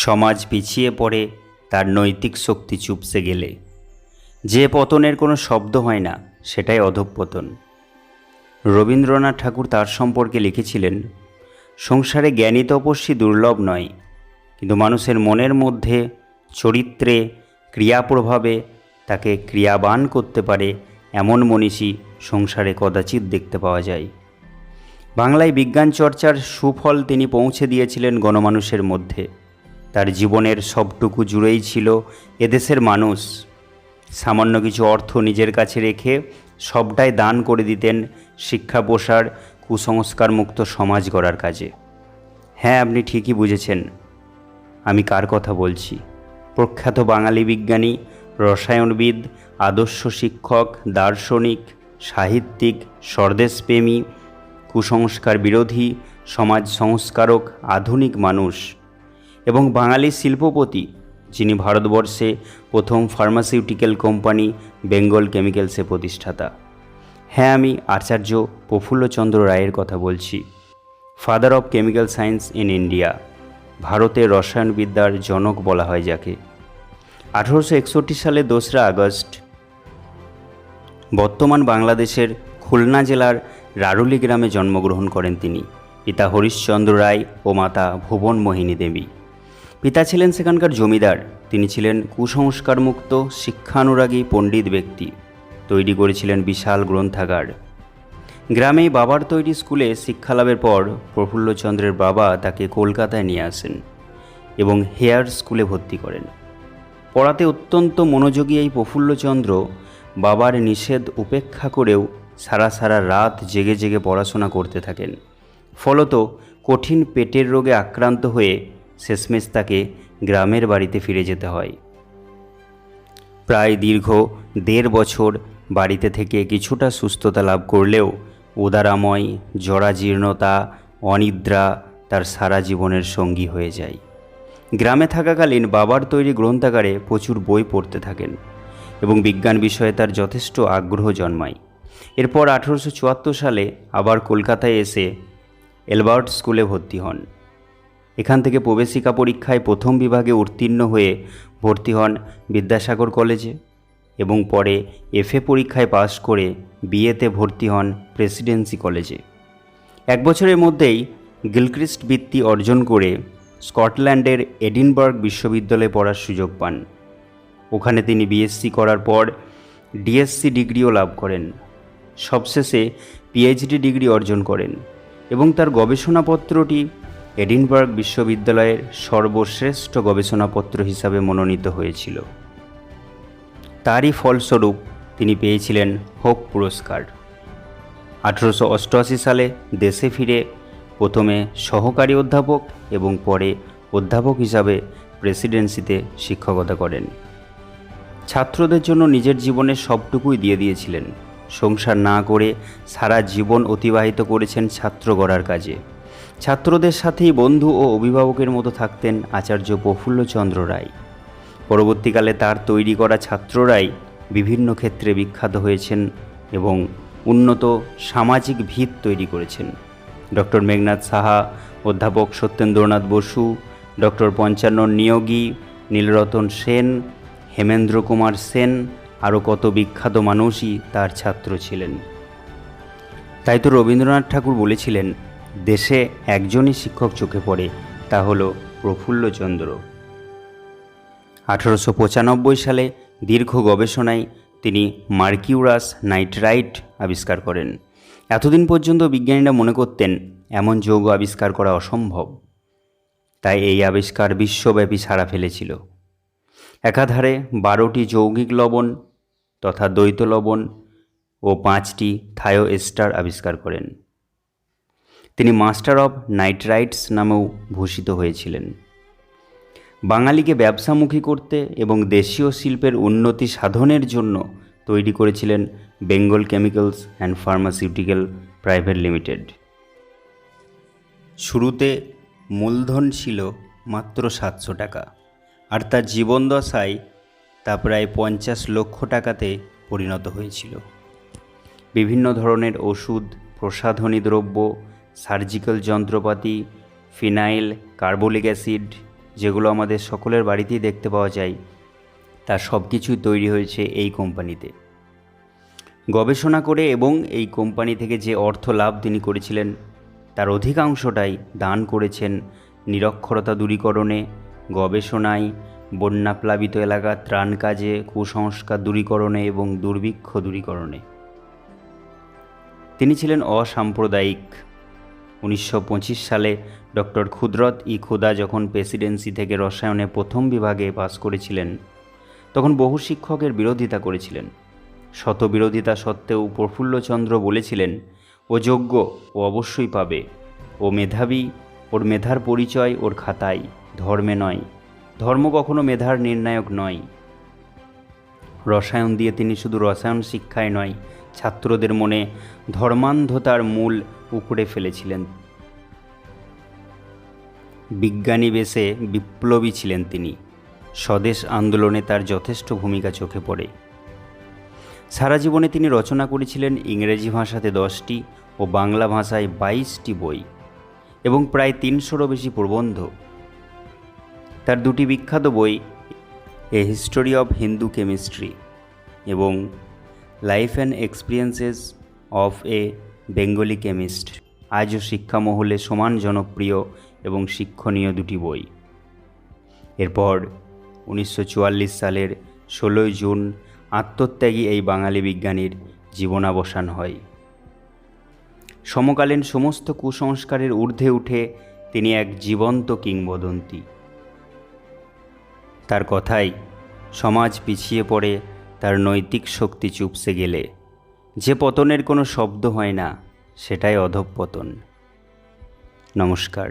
সমাজ পিছিয়ে পড়ে তার নৈতিক শক্তি চুপসে গেলে। যে পতনের কোনো শব্দ হয় না, সেটাই অধঃপতন। রবীন্দ্রনাথ ঠাকুর তার সম্পর্কে লিখেছিলেন, সংসারে জ্ঞানী তপস্বী দুর্লভ নয়, কিন্তু মানুষের মনের মধ্যে, চরিত্রে, ক্রিয়াপ্রভাবে তাকে ক্রিয়াবান করতে পারে এমন মনীষী সংসারে কদাচিৎ দেখতে পাওয়া যায়। বাংলায় বিজ্ঞান চর্চার সুফল তিনি পৌঁছে দিয়েছিলেন গণমানুষের মধ্যে। তার জীবনের সবটুকু জুড়েই ছিল এদেশের মানুষ। সামান্য কিছু অর্থ নিজের কাছে রেখে সবটাই দান করে দিতেন শিক্ষা প্রসার, কুসংস্কার মুক্ত সমাজ গড়ার কাজে। হ্যাঁ, আপনি ঠিকই বুঝেছেন আমি কার কথা বলছি। প্রখ্যাত বাঙালি বিজ্ঞানী, রসায়নবিদ, আদর্শ শিক্ষক, দার্শনিক, সাহিত্যিক, স্বদেশপ্রেমী, কুসংস্কার বিরোধী, সমাজ সংস্কারক, আধুনিক মানুষ এবং বাঙালি শিল্পপতি, যিনি ভারতবর্ষে প্রথম ফার্মাসিউটিক্যাল কোম্পানি বেঙ্গল কেমিক্যালসের প্রতিষ্ঠাতা। হ্যাঁ, আমি আচার্য প্রফুল্লচন্দ্র রায়ের কথা বলছি। Father of chemical science in India, ভারতের রসায়নবিদ্যার জনক বলা হয় যাকে। 1861 সালে 2রা আগস্ট বর্তমান বাংলাদেশের খুলনা জেলার রারুলি গ্রামে জন্মগ্রহণ করেন তিনি। পিতা হরিশ্চন্দ্র রায় ও মাতা ভুবন মোহিনী দেবী। পিতা ছিলেন সেখানকার জমিদার। তিনি ছিলেন কুসংস্কারমুক্ত, শিক্ষানুরাগী পণ্ডিত ব্যক্তি। তৈরি করেছিলেন বিশাল গ্রন্থাগার। গ্রামেই বাবার তৈরি স্কুলে শিক্ষালাভের পর প্রফুল্লচন্দ্রের বাবা তাকে কলকাতায় নিয়ে আসেন এবং হেয়ার স্কুলে ভর্তি করেন। পড়াতে অত্যন্ত মনোযোগী এই প্রফুল্লচন্দ্র বাবার নিষেধ উপেক্ষা করেও সারা রাত জেগে জেগে পড়াশোনা করতে থাকেন। ফলত কঠিন পেটের রোগে আক্রান্ত হয়ে শেষমেশ তাকে গ্রামের বাড়িতে ফিরে যেতে হয়। প্রায় দীর্ঘ 1.5 বছর বাড়িতে থেকে কিছুটা সুস্থতা লাভ করলেও উদারাময়, জরাজীর্ণতা, অনিদ্রা তার সারা জীবনের সঙ্গী হয়ে যায়। গ্রামে থাকাকালীন বাবার তৈরি গ্রন্থাগারে প্রচুর বই পড়তে থাকেন এবং বিজ্ঞান বিষয়ে তার যথেষ্ট আগ্রহ জন্মায়। এরপর 1874 সালে আবার কলকাতায় এসে এলবার্ট স্কুলে ভর্তি হন। এখান থেকে প্রবেশিকা পরীক্ষায় প্রথম বিভাগে উত্তীর্ণ হয়ে ভর্তি হন বিদ্যাসাগর কলেজে এবং পরে এফএ পরীক্ষায় পাশ করে বিএতে ভর্তি হন প্রেসিডেন্সি কলেজে। 1 বছরের মধ্যেই গিলক্রিস্ট বৃত্তি অর্জন করে স্কটল্যান্ডের এডিনবার্গ বিশ্ববিদ্যালয়ে পড়ার সুযোগ পান। ওখানে তিনি বিএসসি করার পর ডিএসসি ডিগ্রিও লাভ করেন। সবশেষে পিএইচডি ডিগ্রি অর্জন করেন এবং তার গবেষণাপত্রটি এডিনবার্গ বিশ্ববিদ্যালয়ের সর্বশ্রেষ্ঠ গবেষণাপত্র হিসাবে মনোনীত হয়েছিল। তারই ফলস্বরূপ তিনি পেয়েছিলেন হোপ পুরস্কার। 1888 সালে দেশে ফিরে প্রথমে সহকারী অধ্যাপক এবং পরে অধ্যাপক হিসাবে প্রেসিডেন্সিতে শিক্ষকতা করেন। ছাত্রদের জন্য নিজের জীবনের সবটুকুই দিয়ে দিয়েছিলেন। সংসার না করে সারা জীবন অতিবাহিত করেছেন ছাত্র গড়ার কাজে। ছাত্রদের সাথেই বন্ধু ও অভিভাবকের মতো থাকতেন আচার্য প্রফুল্লচন্দ্র রায়। পরবর্তীকালে তার তৈরি করা ছাত্ররাই বিভিন্ন ক্ষেত্রে বিখ্যাত হয়েছেন এবং উন্নত সামাজিক ভিত তৈরি করেছেন। ডক্টর মেঘনাদ সাহা, অধ্যাপক সত্যেন্দ্রনাথ বসু, ডক্টর পঞ্চানন নিয়োগী, নীলরতন সেন, হেমেন্দ্র কুমার সেন, আরও কত বিখ্যাত মানুষই তার ছাত্র ছিলেন। তাই তো রবীন্দ্রনাথ ঠাকুর বলেছিলেন, দেশে একজনই শিক্ষক চোখে পড়ে, তা হলো প্রফুল্লচন্দ্র। 1895 সালে দীর্ঘ গবেষণায় তিনি মার্কিউরাস নাইট্রাইট আবিষ্কার করেন। এতদিন পর্যন্ত বিজ্ঞানীরা মনে করতেন এমন যৌগ আবিষ্কার করা অসম্ভব। তাই এই আবিষ্কার বিশ্বব্যাপী সাড়া ফেলেছিল। একাধারে 12টি যৌগিক লবণ তথা দ্বৈত লবণ ও 5টি থায়োএস্টার আবিষ্কার করেন। তিনি মাস্টার অব নাইট্রাইটস নামেও ভূষিত হয়েছিলেন। বাঙালিকে ব্যবসামুখী করতে এবং দেশীয় শিল্পের উন্নতি সাধনের জন্য তৈরি করেছিলেন Bengal chemicals and pharmaceutical private limited. শুরুতে মূলধন ছিল মাত্র 700 টাকা, আর তার জীবনদশায় তা প্রায় 50 লক্ষ টাকাতে পরিণত হয়েছিল। বিভিন্ন ধরনের ওষুধ, প্রসাধনী দ্রব্য, সার্জিক্যাল যন্ত্রপাতি, ফিনাইল, কার্বলিক অ্যাসিড, যেগুলো আমাদের সকলের বাড়িতেই দেখতে পাওয়া যায়, তার সব কিছুই তৈরি হয়েছে এই কোম্পানিতে। গবেষণা করে এবং এই কোম্পানি থেকে যে অর্থ লাভ তিনি করেছিলেন তার অধিকাংশটাই দান করেছেন নিরক্ষরতা দূরীকরণে, গবেষণায়, বন্যাপ্লাবিত এলাকা ত্রাণ কাজে, কুসংস্কার দূরীকরণে এবং দুর্ভিক্ষ দূরীকরণে। তিনি ছিলেন অসাম্প্রদায়িক। 1925 সালে ডক্টর খুদরত ই খুদা যখন প্রেসিডেন্সি থেকে রসায়নে প্রথম বিভাগে পাস করেছিলেন, তখন বহু শিক্ষকের বিরোধিতা করেছিলেন। শত বিরোধিতা সত্ত্বেও প্রফুল্লচন্দ্র বলেছিলেন, ও যোগ্য, ও অবশ্যই পাবে, ও মেধাবী, ওর মেধার পরিচয় ওর খাতায়, ধর্মে নয়। ধর্ম কখনো মেধার নির্ণায়ক নয়। রসায়ন দিয়ে তিনি শুধু রসায়ন শিক্ষায় নয়, ছাত্রদের মনে ধর্মান্ধতার মূল উপড়ে ফেলেছিলেন। বিজ্ঞানী বেশে বিপ্লবী ছিলেন তিনি। স্বদেশ আন্দোলনে তার যথেষ্ট ভূমিকা চোখে পড়ে। সারা জীবনে তিনি রচনা করেছিলেন ইংরেজি ভাষাতে 10টি ও বাংলা ভাষায় 22টি বই এবং প্রায় 300-রও বেশি প্রবন্ধ। তার দুটি বিখ্যাত বই, a history of Hindu chemistry এবং life and experiences of a Bengali chemist, আজও শিক্ষা মহলে সমান জনপ্রিয় এবং শিক্ষণীয় দুটি বই। এরপর 1944 সালের 16 জুন আত্মত্যাগী এই বাঙালি বিজ্ঞানীর জীবনাবসান হয়। সমকালীন সমস্ত কুসংস্কারের ঊর্ধ্বে উঠে তিনি এক জীবন্ত কিংবদন্তি। তার কথাই, সমাজ পিছিয়ে পড়ে তার নৈতিক শক্তি চুপসে গেলে। যে পতনের কোনো শব্দ হয় না, সেটাই অধঃপতন। নমস্কার।